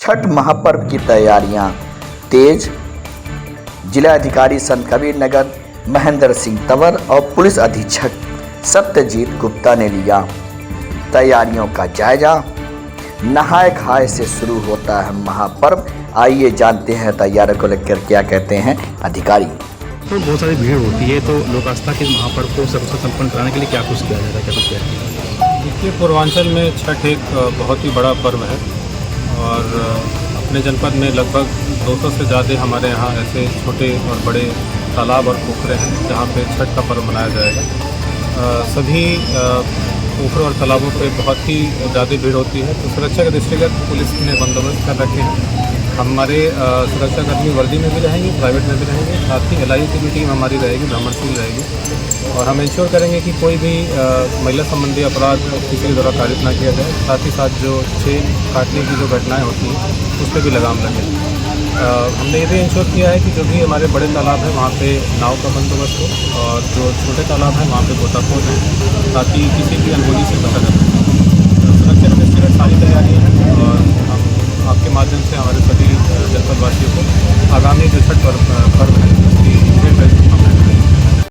छठ महापर्व की तैयारियां तेज। जिलाधिकारी संत कबीर नगर महेंद्र सिंह तंवर और पुलिस अधीक्षक सत्यजीत गुप्ता ने लिया तैयारियों का जायजा। नहाय खाए से शुरू होता है महापर्व। आइए जानते हैं तैयारियों को लेकर क्या कहते हैं अधिकारी। तो बहुत सारी भीड़ होती है, तो लोक आस्था के महापर्व को सबसे संपन्न कराने के लिए क्या कुछ किया जा रहा है, क्या कुछ किया जाता है? देखिए, पूर्वांचल में छठ एक बहुत ही बड़ा पर्व है और अपने जनपद में लगभग 200 से ज़्यादा हमारे यहाँ ऐसे छोटे और बड़े तालाब और पोखरे हैं जहाँ पे छठ का पर्व मनाया जाएगा। सभी पोखरों और तालाबों पे बहुत ही ज़्यादा भीड़ होती है, तो सुरक्षा के दृष्टिगत पुलिस ने बंदोबस्त कर रखे हैं। हमारे सुरक्षाकर्मी वर्दी में भी रहेंगे, प्राइवेट में भी रहेंगे, साथ ही LIU की भी टीम हमारी रहेगी, भ्रमणशील रहेगी और हम इंश्योर करेंगे कि कोई भी महिला संबंधी अपराध किसी के द्वारा कारित ना किया जाए। साथ ही साथ जो चेन काटने की जो घटनाएं होती हैं उस पर भी लगाम लगे। हमने ये भी इंश्योर किया है कि जो भी हमारे बड़े तालाब हैं वहाँ पे नाव का बंदोबस्त हो और जो छोटे तालाब हैं वहाँ पे गोताखोर हैं ताकि किसी भी अनहोनी से बचा जा सके। सुरक्षा के दृष्टिगत सारी तैयारियाँ हैं और हम आपके माध्यम से हमारे